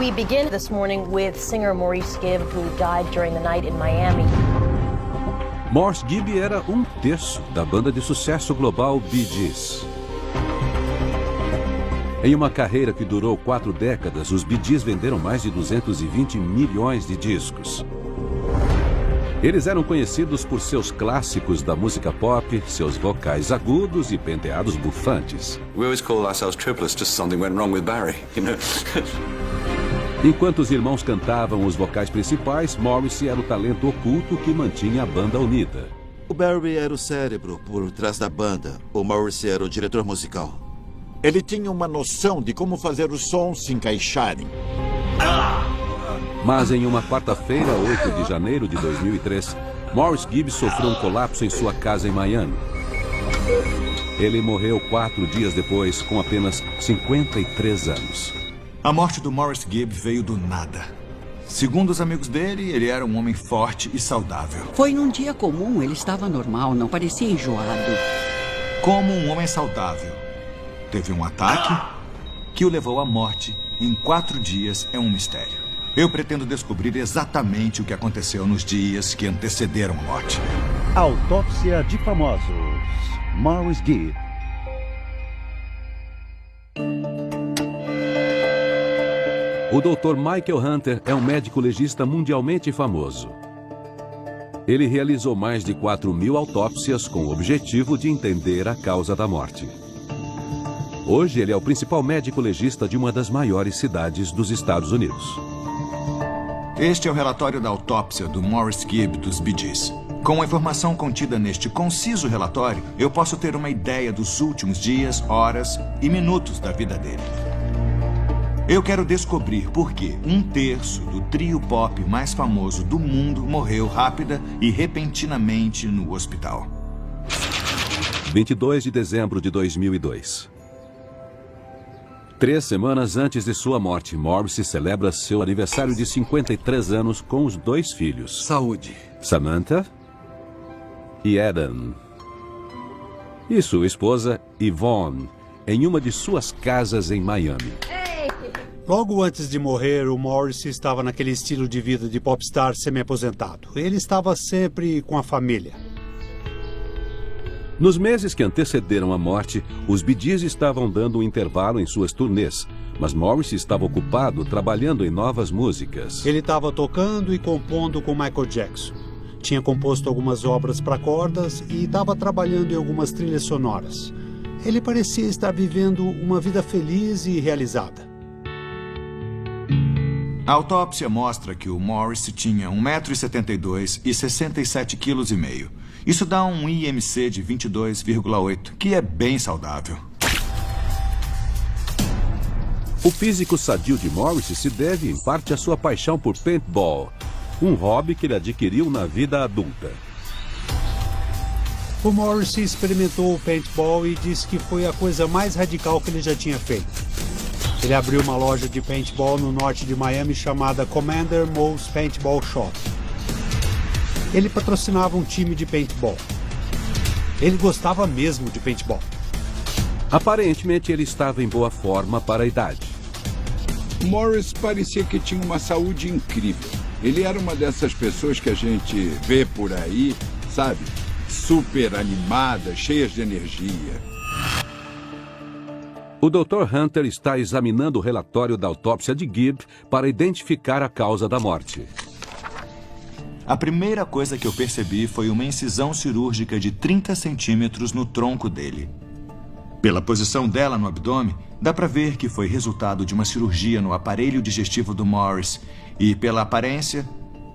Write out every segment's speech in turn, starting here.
We begin this morning with singer Maurice Gibb, who died during the night in Miami. Maurice Gibb era um terço da banda de sucesso global Bee Gees. Em uma carreira que durou 4 décadas, os Bee Gees venderam mais de 220 milhões de discos. Eles eram conhecidos por seus clássicos da música pop, seus vocais agudos e penteados bufantes. We always call ourselves triplets, just something went wrong with Barry, you know. Enquanto os irmãos cantavam os vocais principais, Morrissey era o talento oculto que mantinha a banda unida. O Barry era o cérebro por trás da banda. O Morrissey era o diretor musical. Ele tinha uma noção de como fazer os sons se encaixarem. Mas em uma quarta-feira, 8 de janeiro de 2003, Maurice Gibb sofreu um colapso em sua casa em Miami. Ele morreu 4 dias depois, com apenas 53 anos. A morte do Maurice Gibb veio do nada. Segundo os amigos dele, ele era um homem forte e saudável. Foi num dia comum, ele estava normal, não parecia enjoado. Como um homem saudável. Teve um ataque que o levou à morte em 4 dias é um mistério. Eu pretendo descobrir exatamente o que aconteceu nos dias que antecederam a morte. Autópsia de famosos. Maurice Gibb. O Dr. Michael Hunter é um médico legista mundialmente famoso. Ele realizou mais de 4.000 autópsias com o objetivo de entender a causa da morte. Hoje, ele é o principal médico legista de uma das maiores cidades dos Estados Unidos. Este é o relatório da autópsia do Maurice Gibb dos Bee Gees. Com a informação contida neste conciso relatório, eu posso ter uma ideia dos últimos dias, horas e minutos da vida dele. Eu quero descobrir por que 1/3 do trio pop mais famoso do mundo morreu rápida e repentinamente no hospital. 22 de dezembro de 2002. 3 semanas antes de sua morte, Morrissey celebra seu aniversário de 53 anos com os 2 filhos. Saúde. Samantha e Adam. E sua esposa, Yvonne, em uma de suas casas em Miami. Logo antes de morrer, o Morrissey estava naquele estilo de vida de popstar semi-aposentado. Ele estava sempre com a família. Nos meses que antecederam a morte, os Bee Gees estavam dando um intervalo em suas turnês, mas Morrissey estava ocupado trabalhando em novas músicas. Ele estava tocando e compondo com Michael Jackson. Tinha composto algumas obras para cordas e estava trabalhando em algumas trilhas sonoras. Ele parecia estar vivendo uma vida feliz e realizada. A autópsia mostra que o Morrissey tinha 1,72 m e 67,5 kg. Isso dá um IMC de 22,8, que é bem saudável. O físico sadio de Morrissey se deve, em parte, à sua paixão por paintball, um hobby que ele adquiriu na vida adulta. O Morrissey experimentou o paintball e disse que foi a coisa mais radical que ele já tinha feito. Ele abriu uma loja de paintball no norte de Miami chamada Commander Moe's Paintball Shop. Ele patrocinava um time de paintball. Ele gostava mesmo de paintball. Aparentemente, ele estava em boa forma para a idade. Morris parecia que tinha uma saúde incrível. Ele era uma dessas pessoas que a gente vê por aí, sabe? Super animadas, cheias de energia. O Dr. Hunter está examinando o relatório da autópsia de Gibb para identificar a causa da morte. A primeira coisa que eu percebi foi uma incisão cirúrgica de 30 centímetros no tronco dele. Pela posição dela no abdômen, dá para ver que foi resultado de uma cirurgia no aparelho digestivo do Morris e, pela aparência,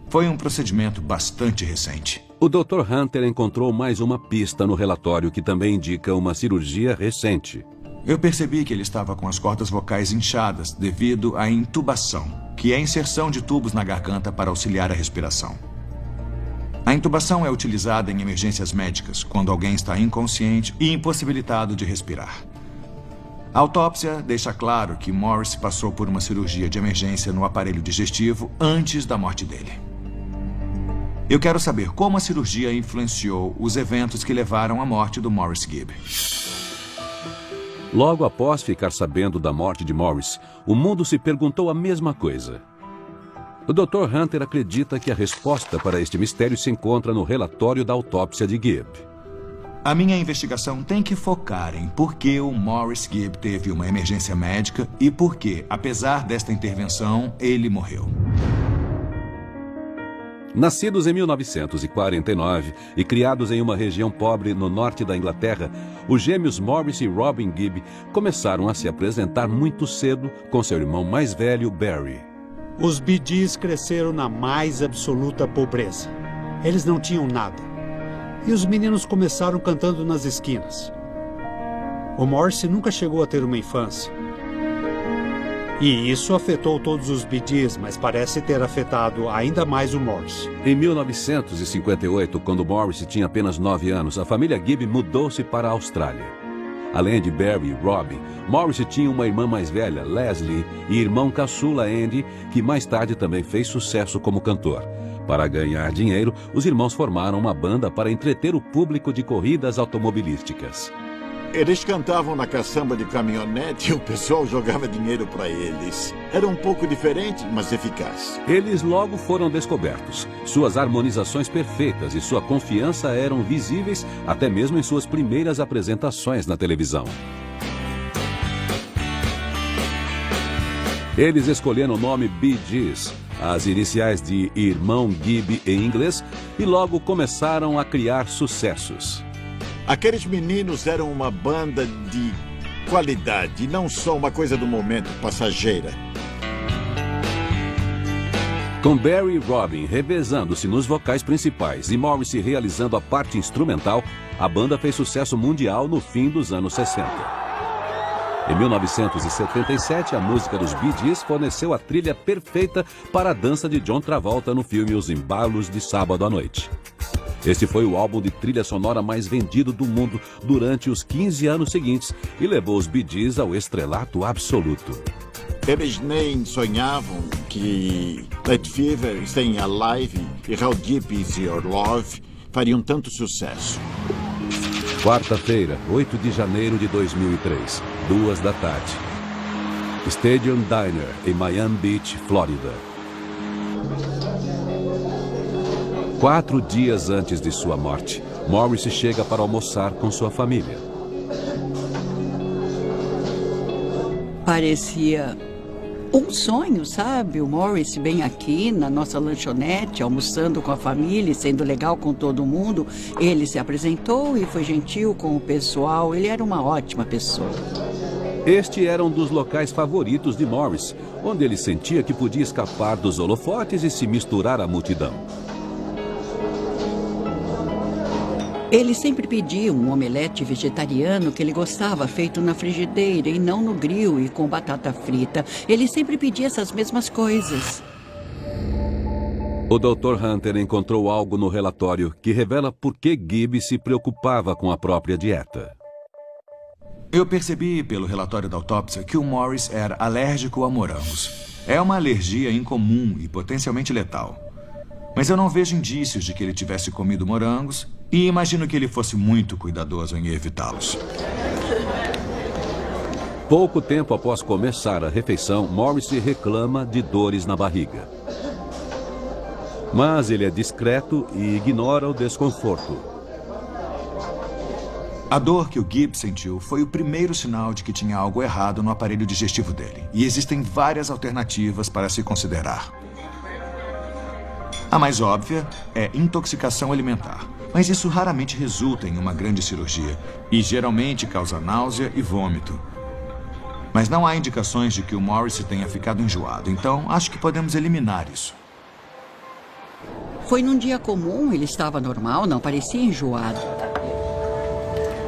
foi um procedimento bastante recente. O Dr. Hunter encontrou mais uma pista no relatório que também indica uma cirurgia recente. Eu percebi que ele estava com as cordas vocais inchadas devido à intubação, que é a inserção de tubos na garganta para auxiliar a respiração. A intubação é utilizada em emergências médicas, quando alguém está inconsciente e impossibilitado de respirar. A autópsia deixa claro que Morris passou por uma cirurgia de emergência no aparelho digestivo antes da morte dele. Eu quero saber como a cirurgia influenciou os eventos que levaram à morte do Maurice Gibb. Logo após ficar sabendo da morte de Morris, o mundo se perguntou a mesma coisa. O Dr. Hunter acredita que a resposta para este mistério se encontra no relatório da autópsia de Gibb. A minha investigação tem que focar em por que o Morris Gibb teve uma emergência médica e por que, apesar desta intervenção, ele morreu. Nascidos em 1949 e criados em uma região pobre no norte da Inglaterra, os gêmeos Morris e Robin Gibb começaram a se apresentar muito cedo com seu irmão mais velho, Barry. Os Bee Gees cresceram na mais absoluta pobreza. Eles não tinham nada. E os meninos começaram cantando nas esquinas. O Morrissey nunca chegou a ter uma infância. E isso afetou todos os Bee Gees, mas parece ter afetado ainda mais o Morrissey. Em 1958, quando Morrissey tinha apenas 9 anos, a família Gibb mudou-se para a Austrália. Além de Barry e Robin, Morrissey tinha uma irmã mais velha, Leslie, e irmão caçula, Andy, que mais tarde também fez sucesso como cantor. Para ganhar dinheiro, os irmãos formaram uma banda para entreter o público de corridas automobilísticas. Eles cantavam na caçamba de caminhonete e o pessoal jogava dinheiro para eles. Era um pouco diferente, mas eficaz. Eles logo foram descobertos. Suas harmonizações perfeitas e sua confiança eram visíveis até mesmo em suas primeiras apresentações na televisão. Eles escolheram o nome Bee Gees, as iniciais de Irmão Gibb em inglês, e logo começaram a criar sucessos. Aqueles meninos eram uma banda de qualidade, não só uma coisa do momento, passageira. Com Barry e Robin revezando-se nos vocais principais e Morrissey realizando a parte instrumental, a banda fez sucesso mundial no fim dos anos 60. Em 1977, a música dos Bee Gees forneceu a trilha perfeita para a dança de John Travolta no filme Os Embalos de Sábado à Noite. Este foi o álbum de trilha sonora mais vendido do mundo durante os 15 anos seguintes e levou os Bee Gees ao estrelato absoluto. Eles nem sonhavam que Let Fever, Staying Alive e How Deep Is Your Love fariam tanto sucesso. Quarta-feira, 8 de janeiro de 2003, 14h. Stadium Diner, em Miami Beach, Flórida. 4 dias antes de sua morte, Morrissey chega para almoçar com sua família. Parecia um sonho, sabe? O Morrissey bem aqui na nossa lanchonete, almoçando com a família e sendo legal com todo mundo. Ele se apresentou e foi gentil com o pessoal. Ele era uma ótima pessoa. Este era um dos locais favoritos de Morrissey, onde ele sentia que podia escapar dos holofotes e se misturar à multidão. Ele sempre pedia um omelete vegetariano que ele gostava, feito na frigideira e não no grill e com batata frita. Ele sempre pedia essas mesmas coisas. O Dr. Hunter encontrou algo no relatório que revela por que Gibb se preocupava com a própria dieta. Eu percebi pelo relatório da autópsia que o Morris era alérgico a morangos. É uma alergia incomum e potencialmente letal. Mas eu não vejo indícios de que ele tivesse comido morangos e imagino que ele fosse muito cuidadoso em evitá-los. Pouco tempo após começar a refeição, Morrissey reclama de dores na barriga. Mas ele é discreto e ignora o desconforto. A dor que o Gibb sentiu foi o primeiro sinal de que tinha algo errado no aparelho digestivo dele. E existem várias alternativas para se considerar. A mais óbvia é intoxicação alimentar, mas isso raramente resulta em uma grande cirurgia e geralmente causa náusea e vômito. Mas não há indicações de que o Morrissey tenha ficado enjoado, então acho que podemos eliminar isso. Foi num dia comum, ele estava normal, não parecia enjoado.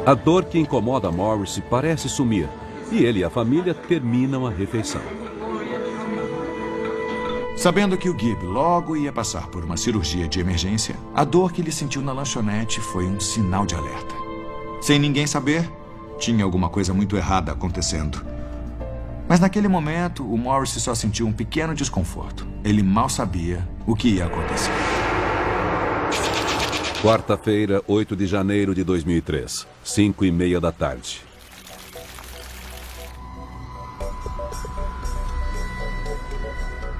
A dor que incomoda Morrissey parece sumir e ele e a família terminam a refeição. Sabendo que o Gibb logo ia passar por uma cirurgia de emergência, a dor que ele sentiu na lanchonete foi um sinal de alerta. Sem ninguém saber, tinha alguma coisa muito errada acontecendo. Mas naquele momento, o Morrissey só sentiu um pequeno desconforto. Ele mal sabia o que ia acontecer. Quarta-feira, 8 de janeiro de 2003, 5h30 da tarde.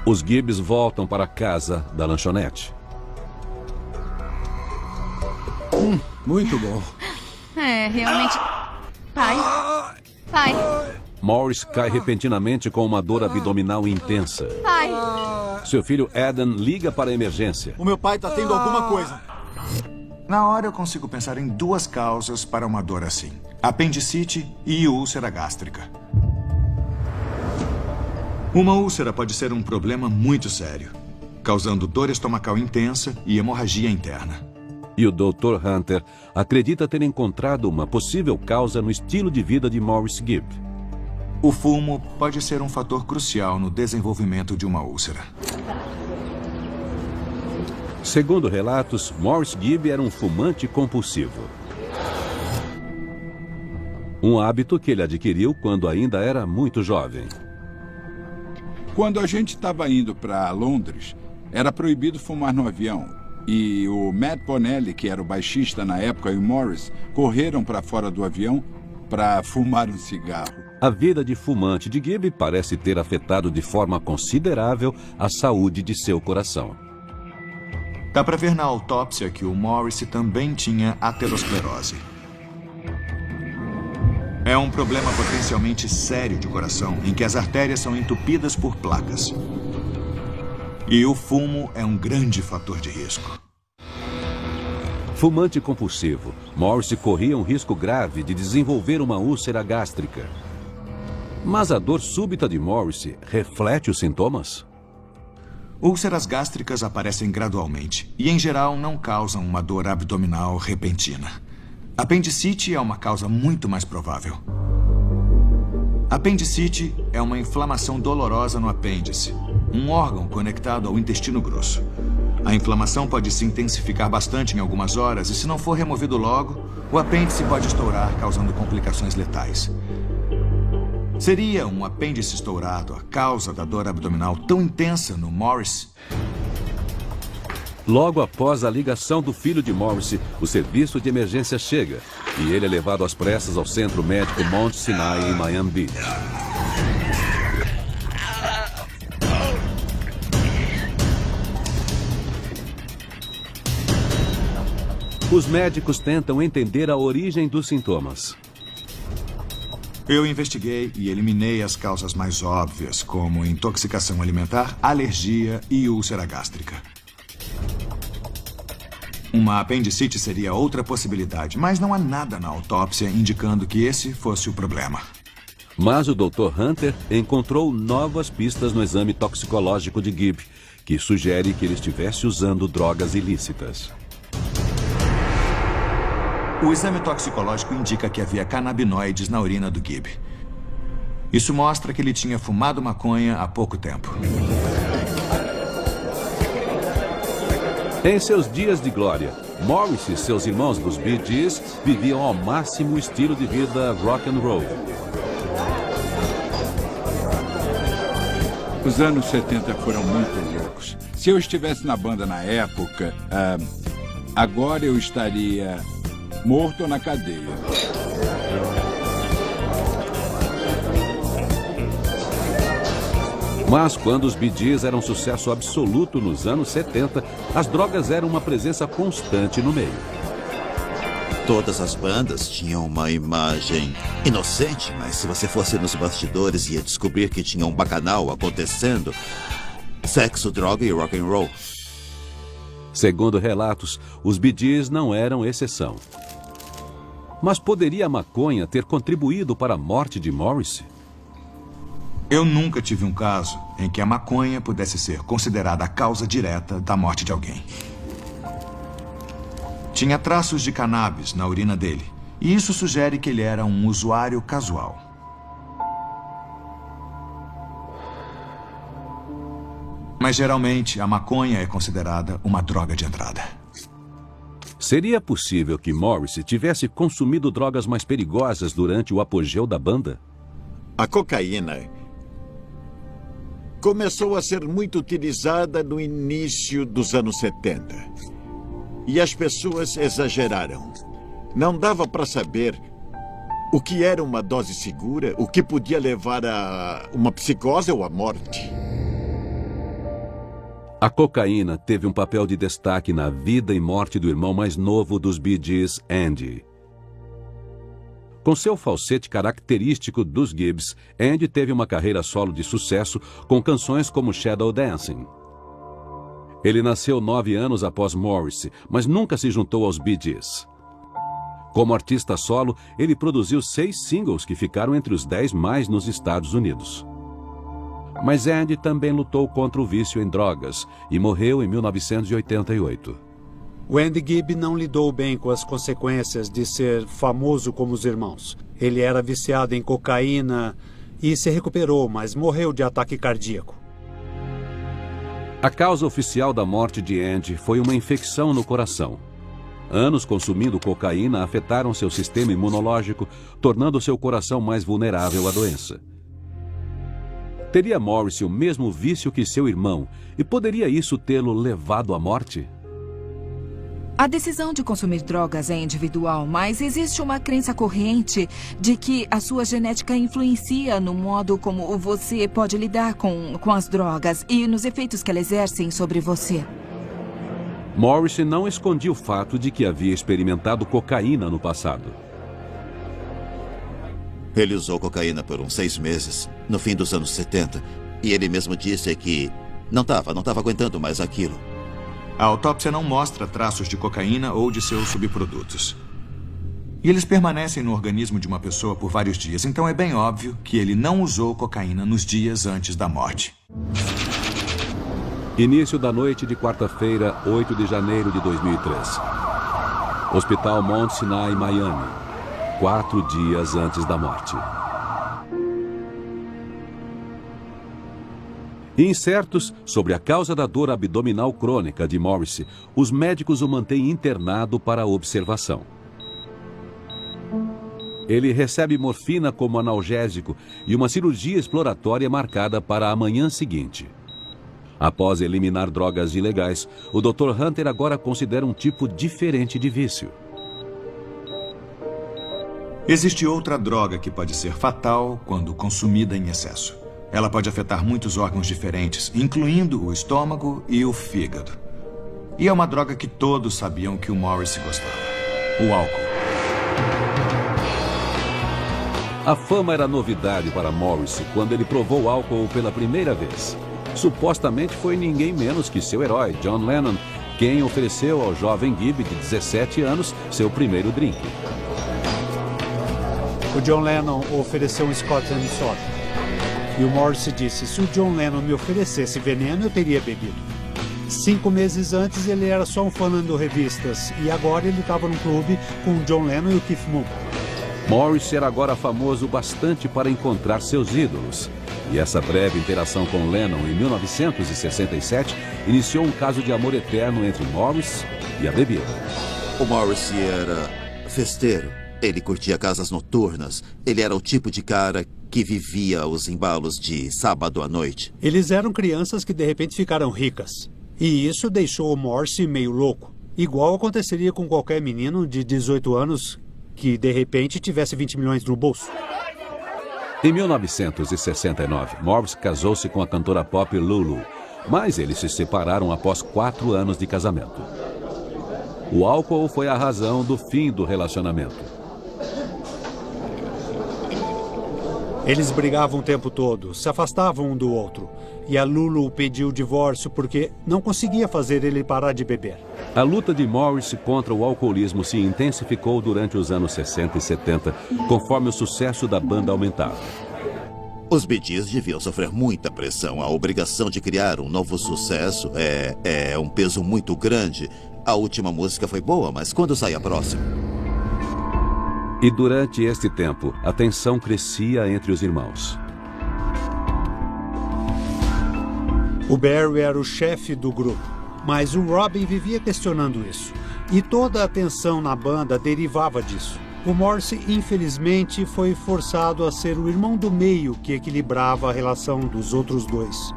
Os Gibbs voltam para a casa da lanchonete. Muito bom. É, realmente... Pai. Pai. Morris cai repentinamente com uma dor abdominal intensa. Pai. Seu filho Adam liga para a emergência. O meu pai tá tendo alguma coisa. Na hora eu consigo pensar em duas causas para uma dor assim: apendicite e úlcera gástrica. Uma úlcera pode ser um problema muito sério, causando dor estomacal intensa e hemorragia interna. E o Dr. Hunter acredita ter encontrado uma possível causa no estilo de vida de Morris Gibb. O fumo pode ser um fator crucial no desenvolvimento de uma úlcera. Segundo relatos, Morris Gibb era um fumante compulsivo. Um hábito que ele adquiriu quando ainda era muito jovem. Quando a gente estava indo para Londres, era proibido fumar no avião. E o Matt Bonelli, que era o baixista na época, e o Morris correram para fora do avião para fumar um cigarro. A vida de fumante de Gibb parece ter afetado de forma considerável a saúde de seu coração. Dá para ver na autópsia que o Morris também tinha aterosclerose. É um problema potencialmente sério de coração, em que as artérias são entupidas por placas. E o fumo é um grande fator de risco. Fumante compulsivo, Morris corria um risco grave de desenvolver uma úlcera gástrica. Mas a dor súbita de Morris reflete os sintomas? Úlceras gástricas aparecem gradualmente e, em geral, não causam uma dor abdominal repentina. Apendicite é uma causa muito mais provável. Apendicite é uma inflamação dolorosa no apêndice, um órgão conectado ao intestino grosso. A inflamação pode se intensificar bastante em algumas horas e, se não for removido logo, o apêndice pode estourar, causando complicações letais. Seria um apêndice estourado a causa da dor abdominal tão intensa no Morris? Logo após a ligação do filho de Morris, o serviço de emergência chega e ele é levado às pressas ao Centro Médico Mount Sinai, em Miami Beach. Os médicos tentam entender a origem dos sintomas. Eu investiguei e eliminei as causas mais óbvias, como intoxicação alimentar, alergia e úlcera gástrica. Uma apendicite seria outra possibilidade, mas não há nada na autópsia indicando que esse fosse o problema. Mas o Dr. Hunter encontrou novas pistas no exame toxicológico de Gibb, que sugere que ele estivesse usando drogas ilícitas. O exame toxicológico indica que havia canabinoides na urina do Gibb. Isso mostra que ele tinha fumado maconha há pouco tempo. Em seus dias de glória, Morris e seus irmãos dos Bee Gees viviam ao máximo o estilo de vida rock and roll. Os anos 70 foram muito loucos. Se eu estivesse na banda na época, agora eu estaria morto ou na cadeia. Mas quando os Bee Gees eram um sucesso absoluto nos anos 70, as drogas eram uma presença constante no meio. Todas as bandas tinham uma imagem inocente, mas se você fosse nos bastidores ia descobrir que tinha um bacanal acontecendo. Sexo, droga e rock and roll. Segundo relatos, os Bee Gees não eram exceção. Mas poderia a maconha ter contribuído para a morte de Morris? Eu nunca tive um caso em que a maconha pudesse ser considerada a causa direta da morte de alguém. Tinha traços de cannabis na urina dele, e isso sugere que ele era um usuário casual. Mas geralmente a maconha é considerada uma droga de entrada. Seria possível que Morris tivesse consumido drogas mais perigosas durante o apogeu da banda? A cocaína começou a ser muito utilizada no início dos anos 70. E as pessoas exageraram. Não dava para saber o que era uma dose segura, o que podia levar a uma psicose ou a morte. A cocaína teve um papel de destaque na vida e morte do irmão mais novo dos Bee Gees, Andy. Com seu falsete característico dos Gibbs, Andy teve uma carreira solo de sucesso com canções como Shadow Dancing. Ele nasceu 9 anos após Morrissey, mas nunca se juntou aos Bee Gees. Como artista solo, ele produziu 6 singles que ficaram entre os 10 mais nos Estados Unidos. Mas Andy também lutou contra o vício em drogas e morreu em 1988. O Andy Gibb não lidou bem com as consequências de ser famoso como os irmãos. Ele era viciado em cocaína e se recuperou, mas morreu de ataque cardíaco. A causa oficial da morte de Andy foi uma infecção no coração. Anos consumindo cocaína afetaram seu sistema imunológico, tornando seu coração mais vulnerável à doença. Teria Morrissey o mesmo vício que seu irmão e poderia isso tê-lo levado à morte? A decisão de consumir drogas é individual, mas existe uma crença corrente de que a sua genética influencia no modo como você pode lidar com as drogas e nos efeitos que elas exercem sobre você. Morrissey não escondia o fato de que havia experimentado cocaína no passado. Ele usou cocaína por uns 6 meses, no fim dos anos 70, e ele mesmo disse que não estava aguentando mais aquilo. A autópsia não mostra traços de cocaína ou de seus subprodutos. E eles permanecem no organismo de uma pessoa por vários dias, então é bem óbvio que ele não usou cocaína nos dias antes da morte. Início da noite de quarta-feira, 8 de janeiro de 2003. Hospital Mount Sinai, Miami. 4 dias antes da morte. Incertos sobre a causa da dor abdominal crônica de Morrissey, os médicos o mantêm internado para observação. Ele recebe morfina como analgésico e uma cirurgia exploratória marcada para a manhã seguinte. Após eliminar drogas ilegais, o Dr. Hunter agora considera um tipo diferente de vício. Existe outra droga que pode ser fatal quando consumida em excesso. Ela pode afetar muitos órgãos diferentes, incluindo o estômago e o fígado. E é uma droga que todos sabiam que o Morrissey gostava: o álcool. A fama era novidade para Morrissey quando ele provou álcool pela primeira vez. Supostamente foi ninguém menos que seu herói, John Lennon, quem ofereceu ao jovem Gibb de 17 anos seu primeiro drink. O John Lennon ofereceu um Scotch and Soda. E o Morrissey disse: se o John Lennon me oferecesse veneno, eu teria bebido. 5 meses antes, ele era só um fã lendo revistas. E agora ele estava num clube com o John Lennon e o Keith Moon. Morrissey era agora famoso bastante para encontrar seus ídolos. E essa breve interação com Lennon em 1967 iniciou um caso de amor eterno entre Morrissey e a bebida. O Morrissey era festeiro. Ele curtia casas noturnas. Ele era o tipo de cara que vivia os embalos de sábado à noite. Eles eram crianças que de repente ficaram ricas. E isso deixou o Morrissey meio louco. Igual aconteceria com qualquer menino de 18 anos que de repente tivesse 20 milhões no bolso. Em 1969, Morrissey casou-se com a cantora pop Lulu, mas eles se separaram após 4 anos de casamento. O álcool foi a razão do fim do relacionamento. Eles brigavam o tempo todo, se afastavam um do outro. E a Lulu pediu o divórcio porque não conseguia fazer ele parar de beber. A luta de Morrissey contra o alcoolismo se intensificou durante os anos 60 e 70, conforme o sucesso da banda aumentava. Os Bee Gees deviam sofrer muita pressão. A obrigação de criar um novo sucesso é um peso muito grande. A última música foi boa, mas quando sai a próxima? E durante este tempo, a tensão crescia entre os irmãos. O Barry era o chefe do grupo, mas o Robin vivia questionando isso. E toda a tensão na banda derivava disso. O Morrissey, infelizmente, foi forçado a ser o irmão do meio que equilibrava a relação dos outros dois.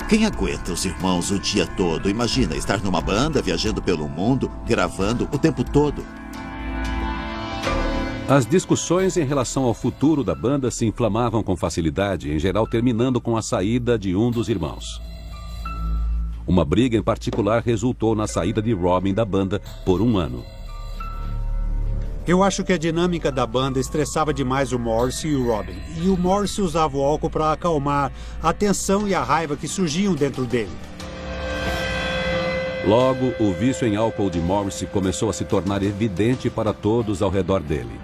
Quem aguenta os irmãos o dia todo? Imagina estar numa banda, viajando pelo mundo, gravando o tempo todo. As discussões em relação ao futuro da banda se inflamavam com facilidade, em geral terminando com a saída de um dos irmãos. Uma briga em particular resultou na saída de Robin da banda por 1 ano. Eu acho que a dinâmica da banda estressava demais o Morrissey e o Robin. E o Morrissey usava o álcool para acalmar a tensão e a raiva que surgiam dentro dele. Logo, o vício em álcool de Morrissey começou a se tornar evidente para todos ao redor dele.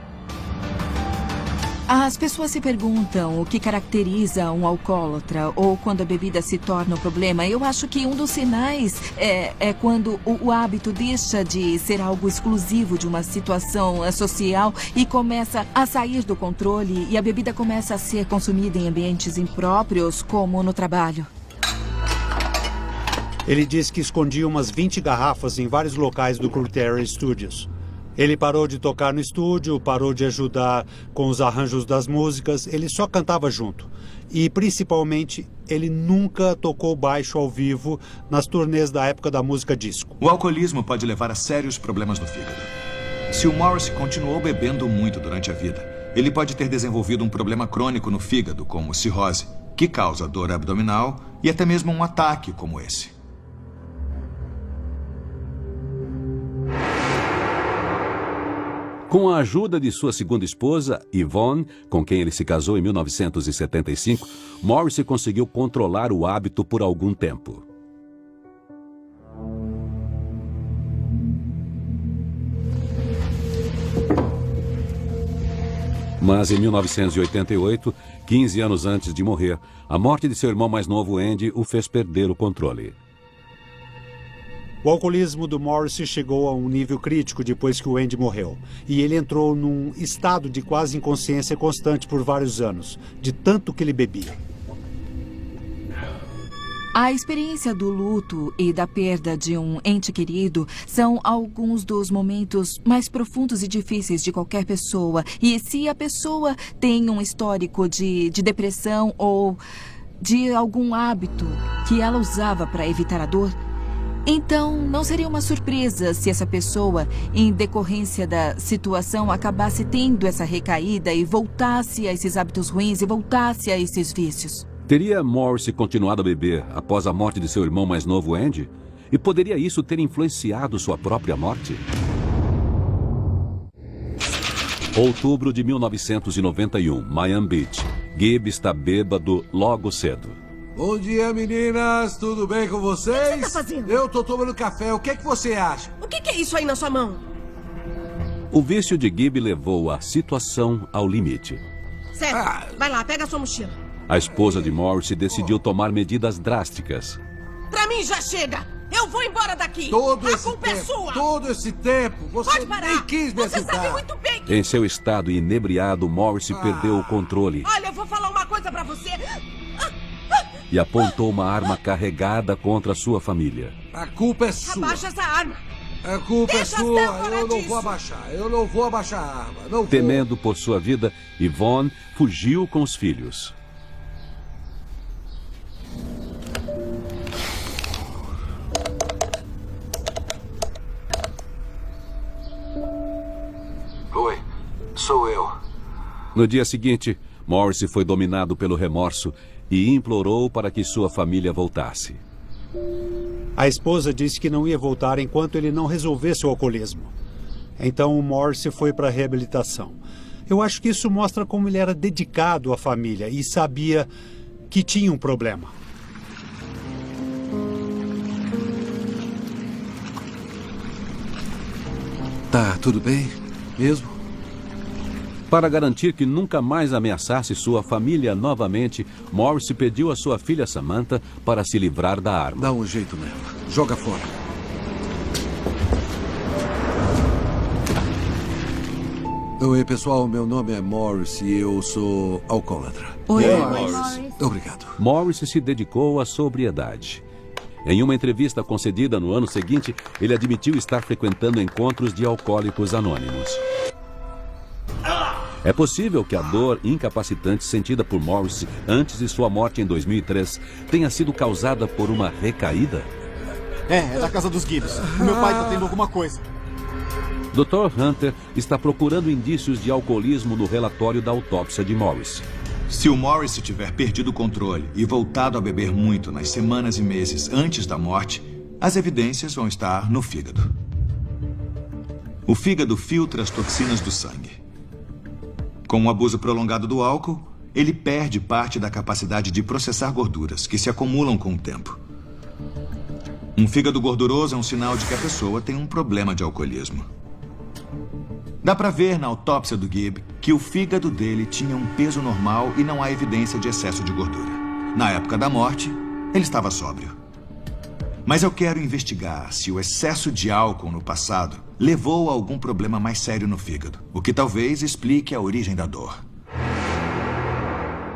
As pessoas se perguntam o que caracteriza um alcoólatra ou quando a bebida se torna um problema. Eu acho que um dos sinais é quando o hábito deixa de ser algo exclusivo de uma situação social e começa a sair do controle e a bebida começa a ser consumida em ambientes impróprios, como no trabalho. Ele disse que escondia umas 20 garrafas em vários locais do Curteira Studios. Ele parou de tocar no estúdio, parou de ajudar com os arranjos das músicas, ele só cantava junto. E, principalmente, ele nunca tocou baixo ao vivo nas turnês da época da música disco. O alcoolismo pode levar a sérios problemas no fígado. Se o Morrissey continuou bebendo muito durante a vida, ele pode ter desenvolvido um problema crônico no fígado, como cirrose, que causa dor abdominal e até mesmo um ataque como esse. Com a ajuda de sua segunda esposa, Yvonne, com quem ele se casou em 1975, Morrissey conseguiu controlar o hábito por algum tempo. Mas em 1988, 15 anos antes de morrer, a morte de seu irmão mais novo, Andy, o fez perder o controle. O alcoolismo do Morrissey chegou a um nível crítico depois que o Andy morreu. E ele entrou num estado de quase inconsciência constante por vários anos, de tanto que ele bebia. A experiência do luto e da perda de um ente querido são alguns dos momentos mais profundos e difíceis de qualquer pessoa. E se a pessoa tem um histórico de depressão ou de algum hábito que ela usava para evitar a dor, então não seria uma surpresa se essa pessoa, em decorrência da situação, acabasse tendo essa recaída e voltasse a esses hábitos ruins e voltasse a esses vícios. Teria Morrissey continuado a beber após a morte de seu irmão mais novo, Andy? E poderia isso ter influenciado sua própria morte? Outubro de 1991, Miami Beach. Gibb está bêbado logo cedo. Bom dia, meninas. Tudo bem com vocês? O que você tá fazendo? Eu tô tomando café. O que é que você acha? O que é isso aí na sua mão? O vício de Gibb levou a situação ao limite. Certo. Vai lá, pega a sua mochila. A esposa de Morrissey decidiu tomar medidas drásticas. Pra mim já chega. Eu vou embora daqui. A culpa é sua. Todo esse tempo, você Pode parar. nem quis me Você ajudar. sabe muito bem que... Em seu estado inebriado, Morrissey perdeu o controle Olha, eu vou falar uma coisa pra você. e apontou uma arma carregada contra sua família. A culpa é sua. Abaixa essa arma. A culpa Deixa é sua. eu falar Eu não disso. vou abaixar. Eu não vou abaixar a arma. Não vou. Temendo por sua vida, Yvonne fugiu com os filhos. Oi, sou eu. No dia seguinte, Morrissey foi dominado pelo remorso e implorou para que sua família voltasse. A esposa disse que não ia voltar enquanto ele não resolvesse o alcoolismo. Então o Morrissey foi para a reabilitação. Eu acho que isso mostra como ele era dedicado à família e sabia que tinha um problema. Tá tudo bem mesmo? Para garantir que nunca mais ameaçasse sua família novamente, Morrissey pediu a sua filha Samantha para se livrar da arma. Dá um jeito nela. Joga fora. Oi, pessoal. Meu nome é Morris e eu sou alcoólatra. Oi, Morris. Obrigado. Morrissey se dedicou à sobriedade. Em uma entrevista concedida no ano seguinte, ele admitiu estar frequentando encontros de alcoólicos anônimos. É possível que a dor incapacitante sentida por Morrissey antes de sua morte em 2003 tenha sido causada por uma recaída? É da casa dos Gibbs. O meu pai tá tendo alguma coisa. Dr. Hunter está procurando indícios de alcoolismo no relatório da autópsia de Morrissey. Se o Morris tiver perdido o controle e voltado a beber muito nas semanas e meses antes da morte, as evidências vão estar no fígado. O fígado filtra as toxinas do sangue. Com o abuso prolongado do álcool, ele perde parte da capacidade de processar gorduras, que se acumulam com o tempo. Um fígado gorduroso é um sinal de que a pessoa tem um problema de alcoolismo. Dá pra ver na autópsia do Gibb que o fígado dele tinha um peso normal e não há evidência de excesso de gordura. Na época da morte, ele estava sóbrio. Mas eu quero investigar se o excesso de álcool no passado levou a algum problema mais sério no fígado, o que talvez explique a origem da dor.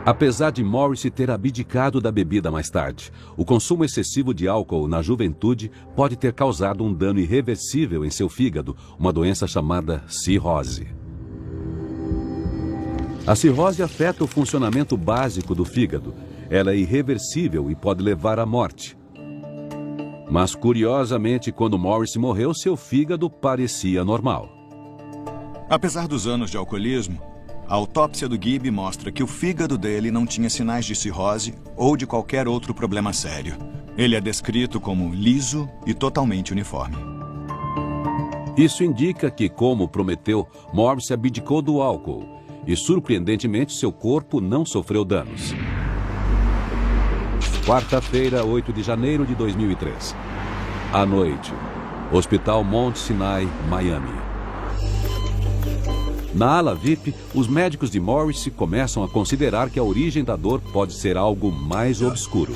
Apesar de Morrissey ter abdicado da bebida mais tarde, o consumo excessivo de álcool na juventude pode ter causado um dano irreversível em seu fígado, uma doença chamada cirrose. A cirrose afeta o funcionamento básico do fígado. Ela é irreversível e pode levar à morte. Mas, curiosamente, quando Morrissey morreu, seu fígado parecia normal. Apesar dos anos de alcoolismo, a autópsia do Gibb mostra que o fígado dele não tinha sinais de cirrose ou de qualquer outro problema sério. Ele é descrito como liso e totalmente uniforme. Isso indica que, como prometeu, Morrissey abdicou do álcool e, surpreendentemente, seu corpo não sofreu danos. Quarta-feira, 8 de janeiro de 2003. À noite, Hospital Mount Sinai, Miami. Na ala VIP, os médicos de Morrissey começam a considerar que a origem da dor pode ser algo mais obscuro.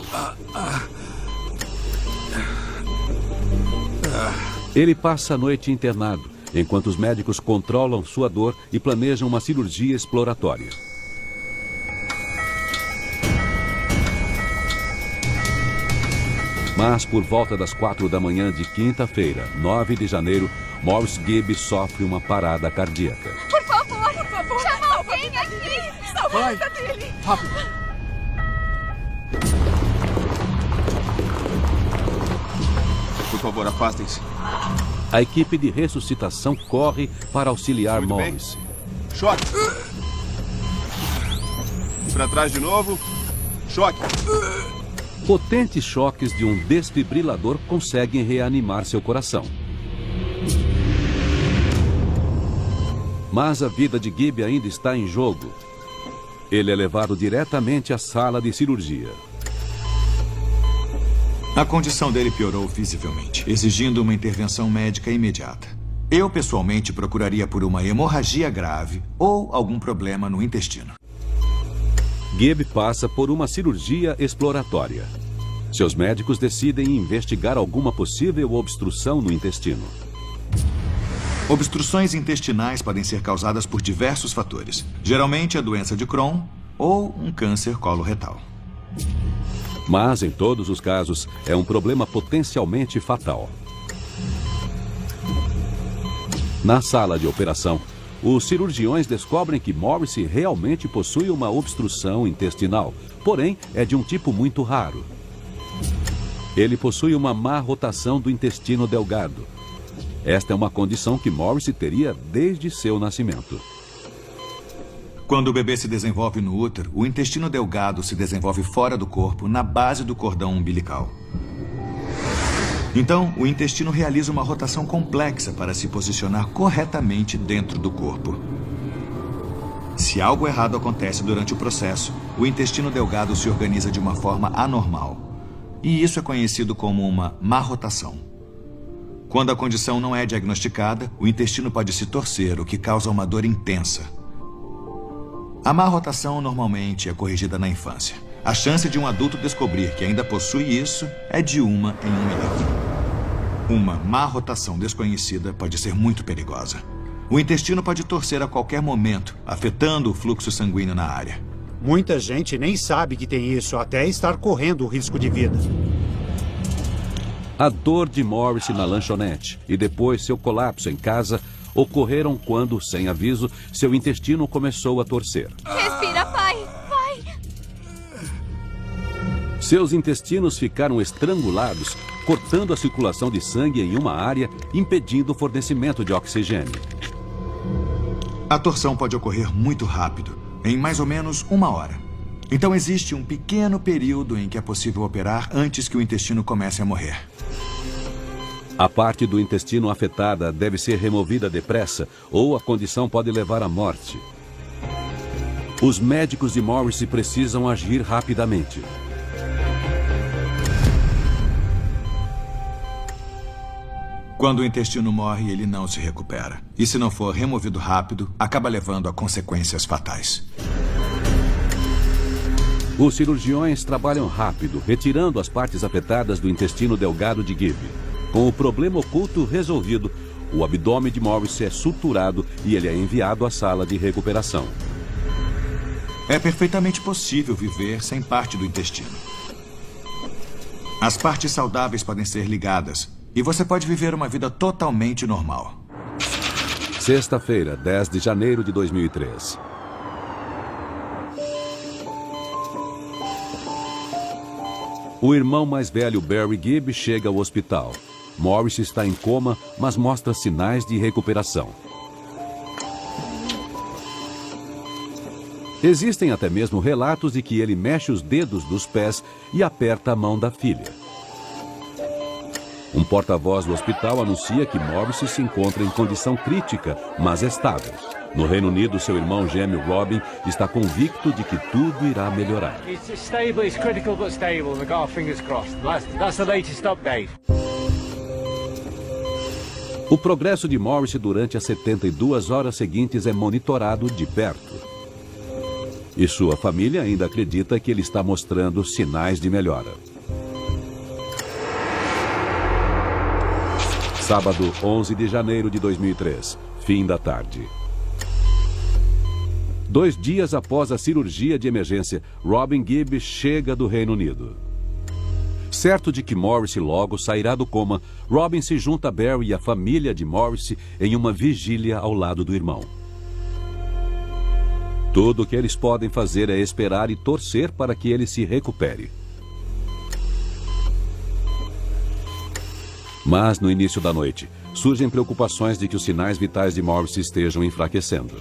Ele passa a noite internado, enquanto os médicos controlam sua dor e planejam uma cirurgia exploratória. Mas, por volta das 4 da manhã de quinta-feira, 9 de janeiro, Morris Gibb sofre uma parada cardíaca. Por favor, chama alguém aqui! Salva a vida dele! Rápido! Por favor, afastem-se. A equipe de ressuscitação corre para auxiliar Morris. Choque! Para trás de novo. Choque! Potentes choques de um desfibrilador conseguem reanimar seu coração. Mas a vida de Gibb ainda está em jogo. Ele é levado diretamente à sala de cirurgia. A condição dele piorou visivelmente, exigindo uma intervenção médica imediata. Eu, pessoalmente, procuraria por uma hemorragia grave ou algum problema no intestino. Gibb passa por uma cirurgia exploratória. Seus médicos decidem investigar alguma possível obstrução no intestino. Obstruções intestinais podem ser causadas por diversos fatores, geralmente a doença de Crohn ou um câncer coloretal. Mas, em todos os casos, é um problema potencialmente fatal. Na sala de operação, os cirurgiões descobrem que Morrissey realmente possui uma obstrução intestinal, porém é de um tipo muito raro. Ele possui uma má rotação do intestino delgado. Esta é uma condição que Morrissey teria desde seu nascimento. Quando o bebê se desenvolve no útero, o intestino delgado se desenvolve fora do corpo, na base do cordão umbilical. Então, o intestino realiza uma rotação complexa para se posicionar corretamente dentro do corpo. Se algo errado acontece durante o processo, o intestino delgado se organiza de uma forma anormal. E isso é conhecido como uma má rotação. Quando a condição não é diagnosticada, o intestino pode se torcer, o que causa uma dor intensa. A má rotação normalmente é corrigida na infância. A chance de um adulto descobrir que ainda possui isso é de 1 em 1 milhão. Uma má rotação desconhecida pode ser muito perigosa. O intestino pode torcer a qualquer momento, afetando o fluxo sanguíneo na área. Muita gente nem sabe que tem isso, até estar correndo o risco de vida. A dor de Morrissey na lanchonete e depois seu colapso em casa ocorreram quando, sem aviso, seu intestino começou a torcer. Respira, pai! Vai! Seus intestinos ficaram estrangulados, cortando a circulação de sangue em uma área, impedindo o fornecimento de oxigênio. A torção pode ocorrer muito rápido, em mais ou menos 1 hora. Então existe um pequeno período em que é possível operar antes que o intestino comece a morrer. A parte do intestino afetada deve ser removida depressa ou a condição pode levar à morte. Os médicos de Morrissey precisam agir rapidamente. Quando o intestino morre, ele não se recupera. E se não for removido rápido, acaba levando a consequências fatais. Os cirurgiões trabalham rápido, retirando as partes afetadas do intestino delgado de Gibb. Com o problema oculto resolvido, o abdômen de Morrissey é suturado e ele é enviado à sala de recuperação. É perfeitamente possível viver sem parte do intestino. As partes saudáveis podem ser ligadas e você pode viver uma vida totalmente normal. Sexta-feira, 10 de janeiro de 2003. O irmão mais velho, Barry Gibb, chega ao hospital. Morrissey está em coma, mas mostra sinais de recuperação. Existem até mesmo relatos de que ele mexe os dedos dos pés e aperta a mão da filha. Um porta-voz do hospital anuncia que Morrissey se encontra em condição crítica, mas estável. No Reino Unido, seu irmão gêmeo Robin está convicto de que tudo irá melhorar. O progresso de Morrissey durante as 72 horas seguintes é monitorado de perto. E sua família ainda acredita que ele está mostrando sinais de melhora. Sábado, 11 de janeiro de 2003, fim da tarde. 2 dias após a cirurgia de emergência, Robin Gibb chega do Reino Unido. Certo de que Morrissey logo sairá do coma, Robin se junta a Barry e a família de Morrissey em uma vigília ao lado do irmão. Tudo o que eles podem fazer é esperar e torcer para que ele se recupere. Mas no início da noite, surgem preocupações de que os sinais vitais de Morrissey estejam enfraquecendo.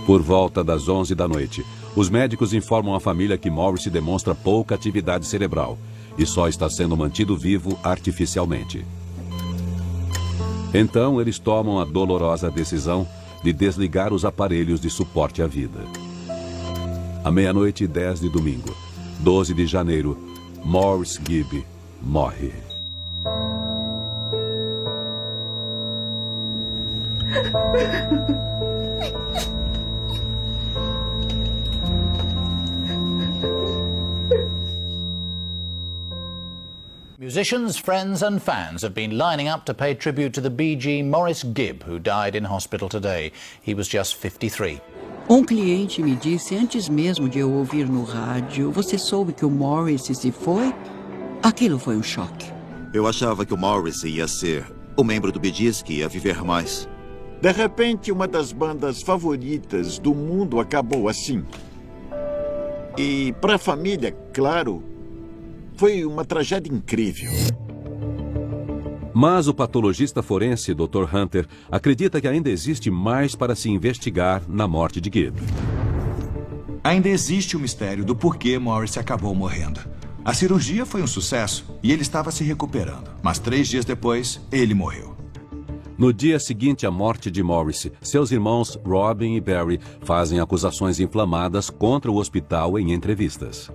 Por volta das 11 da noite, os médicos informam a família que Morrissey demonstra pouca atividade cerebral e só está sendo mantido vivo artificialmente. Então, eles tomam a dolorosa decisão de desligar os aparelhos de suporte à vida. À 00:10 de domingo, 12 de janeiro, Morris Gibb morre. Musicians, friends and fans have been lining up to pay tribute to the Bee Gee Morris Gibb, who died in hospital today. He was just 53. Um cliente me disse antes mesmo de eu ouvir no rádio: você soube que o Morrissey se foi? Aquilo foi um choque. Eu achava que o Morrissey ia ser o membro do Bee Gees que ia viver mais. De repente, uma das bandas favoritas do mundo acabou assim. E para a família, claro, foi uma tragédia incrível. Mas o patologista forense, Dr. Hunter, acredita que ainda existe mais para se investigar na morte de Gibb. Ainda existe o mistério do porquê Morrissey acabou morrendo. A cirurgia foi um sucesso e ele estava se recuperando. Mas 3 dias depois, ele morreu. No dia seguinte à morte de Morrissey, seus irmãos Robin e Barry fazem acusações inflamadas contra o hospital em entrevistas.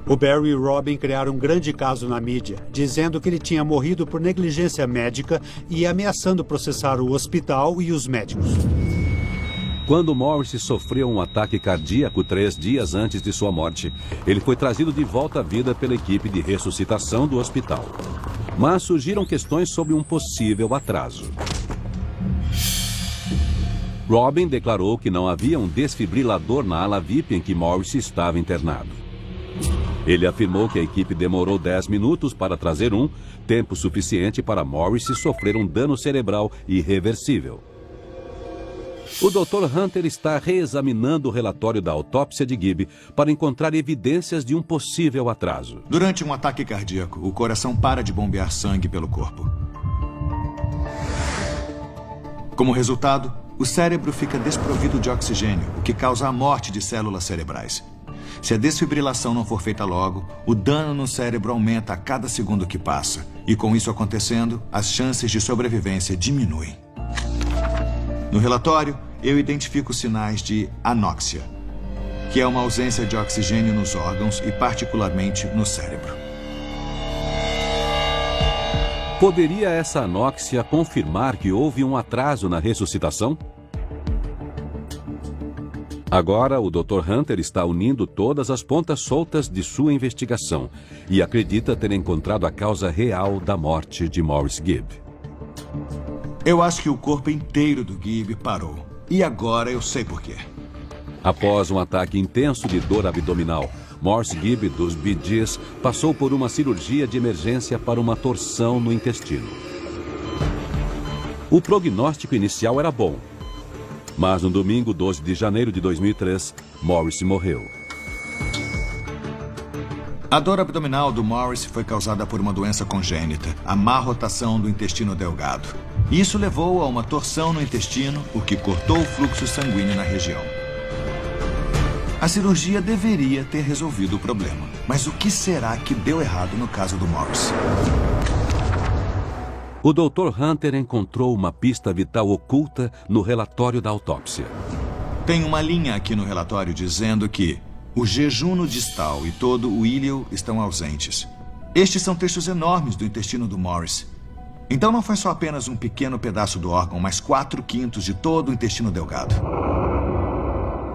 O Barry e Robin criaram um grande caso na mídia, dizendo que ele tinha morrido por negligência médica e ameaçando processar o hospital e os médicos. Quando Morrissey sofreu um ataque cardíaco 3 dias antes de sua morte, ele foi trazido de volta à vida pela equipe de ressuscitação do hospital. Mas surgiram questões sobre um possível atraso. Robin declarou que não havia um desfibrilador na ala VIP em que Morrissey estava internado. Ele afirmou que a equipe demorou 10 minutos para trazer um, tempo suficiente para Morrissey sofrer um dano cerebral irreversível. O Dr. Hunter está reexaminando o relatório da autópsia de Gibb para encontrar evidências de um possível atraso. Durante um ataque cardíaco, o coração para de bombear sangue pelo corpo. Como resultado, o cérebro fica desprovido de oxigênio, o que causa a morte de células cerebrais. Se a desfibrilação não for feita logo, o dano no cérebro aumenta a cada segundo que passa. E com isso acontecendo, as chances de sobrevivência diminuem. No relatório, eu identifico sinais de anóxia, que é uma ausência de oxigênio nos órgãos e particularmente no cérebro. Poderia essa anóxia confirmar que houve um atraso na ressuscitação? Agora, o Dr. Hunter está unindo todas as pontas soltas de sua investigação e acredita ter encontrado a causa real da morte de Maurice Gibb. Eu acho que o corpo inteiro do Gibb parou. E agora eu sei por quê. Após um ataque intenso de dor abdominal, Maurice Gibb, dos Bee Gees, passou por uma cirurgia de emergência para uma torção no intestino. O prognóstico inicial era bom, mas no domingo 12 de janeiro de 2003, Maurice morreu. A dor abdominal do Maurice foi causada por uma doença congênita, a má rotação do intestino delgado. Isso levou a uma torção no intestino, o que cortou o fluxo sanguíneo na região. A cirurgia deveria ter resolvido o problema. Mas o que será que deu errado no caso do Maurice? O Dr. Hunter encontrou uma pista vital oculta no relatório da autópsia. Tem uma linha aqui no relatório dizendo que o jejuno distal e todo o íleo estão ausentes. Estes são trechos enormes do intestino do Maurice. Então não foi só apenas um pequeno pedaço do órgão, mas 4/5 de todo o intestino delgado.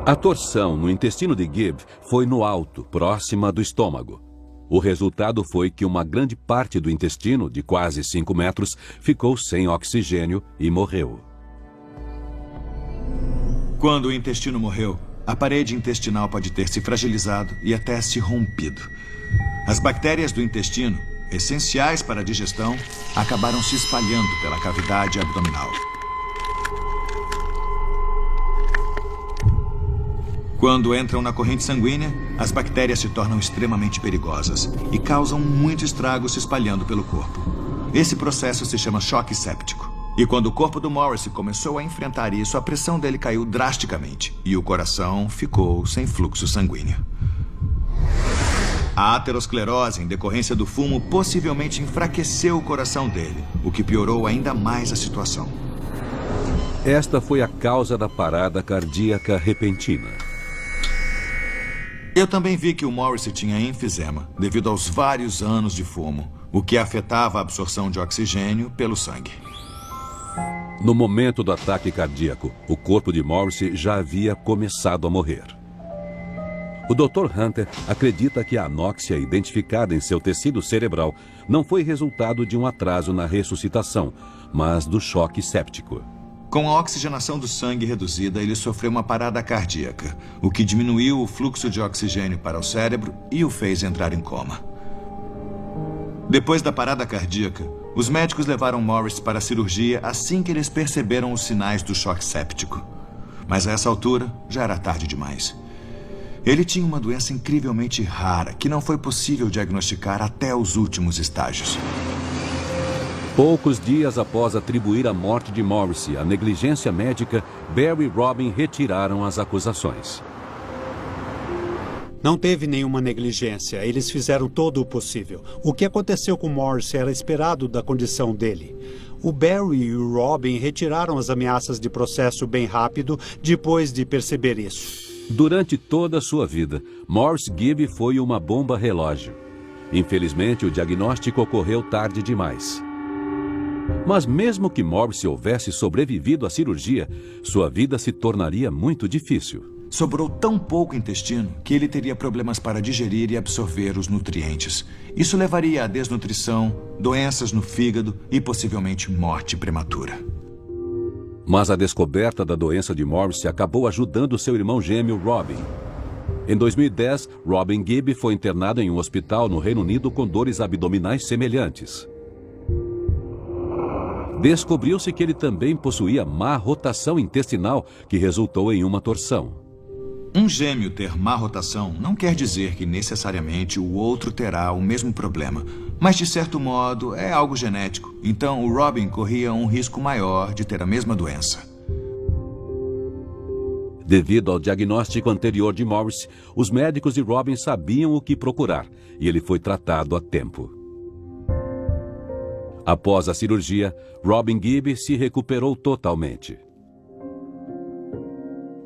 A torção no intestino de Gibb foi no alto, próxima do estômago. O resultado foi que uma grande parte do intestino, de quase 5 metros, ficou sem oxigênio e morreu. Quando o intestino morreu, a parede intestinal pode ter se fragilizado e até se rompido. As bactérias do intestino, essenciais para a digestão, acabaram se espalhando pela cavidade abdominal. Quando entram na corrente sanguínea, as bactérias se tornam extremamente perigosas e causam muito estrago se espalhando pelo corpo. Esse processo se chama choque séptico. E quando o corpo do Maurice começou a enfrentar isso, a pressão dele caiu drasticamente e o coração ficou sem fluxo sanguíneo. A aterosclerose, em decorrência do fumo, possivelmente enfraqueceu o coração dele, o que piorou ainda mais a situação. Esta foi a causa da parada cardíaca repentina. Eu também vi que o Maurice tinha enfisema, devido aos vários anos de fumo, o que afetava a absorção de oxigênio pelo sangue. No momento do ataque cardíaco, o corpo de Maurice já havia começado a morrer. O Dr. Hunter acredita que a anóxia identificada em seu tecido cerebral não foi resultado de um atraso na ressuscitação, mas do choque séptico. Com a oxigenação do sangue reduzida, ele sofreu uma parada cardíaca, o que diminuiu o fluxo de oxigênio para o cérebro e o fez entrar em coma. Depois da parada cardíaca, os médicos levaram Maurice para a cirurgia assim que eles perceberam os sinais do choque séptico. Mas a essa altura, já era tarde demais. Ele tinha uma doença incrivelmente rara que não foi possível diagnosticar até os últimos estágios. Poucos dias após atribuir a morte de Maurice à negligência médica, Barry e Robin retiraram as acusações. Não teve nenhuma negligência, eles fizeram todo o possível. O que aconteceu com Maurice era esperado da condição dele. O Barry e o Robin retiraram as ameaças de processo bem rápido depois de perceber isso. Durante toda a sua vida, Maurice Gibb foi uma bomba relógio. Infelizmente, o diagnóstico ocorreu tarde demais. Mas mesmo que Maurice houvesse sobrevivido à cirurgia, sua vida se tornaria muito difícil. Sobrou tão pouco intestino que ele teria problemas para digerir e absorver os nutrientes. Isso levaria à desnutrição, doenças no fígado e possivelmente morte prematura. Mas a descoberta da doença de Maurice acabou ajudando seu irmão gêmeo Robin. Em 2010, Robin Gibb foi internado em um hospital no Reino Unido com dores abdominais semelhantes. Descobriu-se que ele também possuía má rotação intestinal, que resultou em uma torção. Um gêmeo ter má rotação não quer dizer que necessariamente o outro terá o mesmo problema, mas de certo modo é algo genético. Então o Robin corria um risco maior de ter a mesma doença. Devido ao diagnóstico anterior de Morris, os médicos de Robin sabiam o que procurar e ele foi tratado a tempo. Após a cirurgia, Robin Gibb se recuperou totalmente.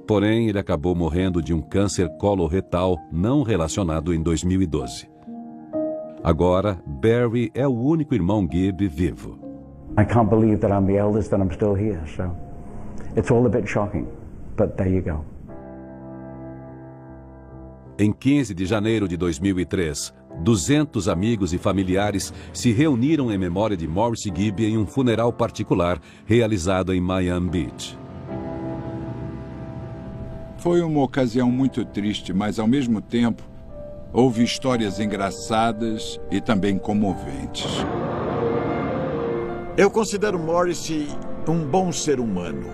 Porém, ele acabou morrendo de um câncer coloretal não relacionado em 2012. Agora, Barry é o único irmão Gibb vivo. I can't believe that I'm the eldest and I'm still here, so it's all a bit shocking, but there you go. Em 15 de janeiro de 2003, 200 amigos e familiares se reuniram em memória de Morris Gibb em um funeral particular realizado em Miami Beach. Foi uma ocasião muito triste, mas ao mesmo tempo houve histórias engraçadas e também comoventes. Eu considero Morrissey um bom ser humano,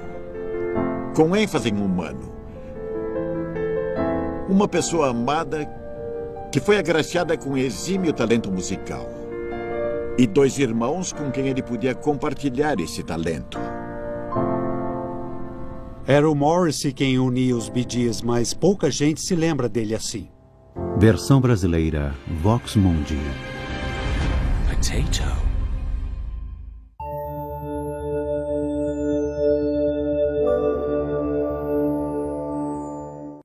com ênfase em humano. Uma pessoa amada que foi agraciada com exímio talento musical. E 2 irmãos com quem ele podia compartilhar esse talento. Era o Morrissey quem unia os Bee Gees, mas pouca gente se lembra dele assim. Versão brasileira, Vox Mundi. Potato.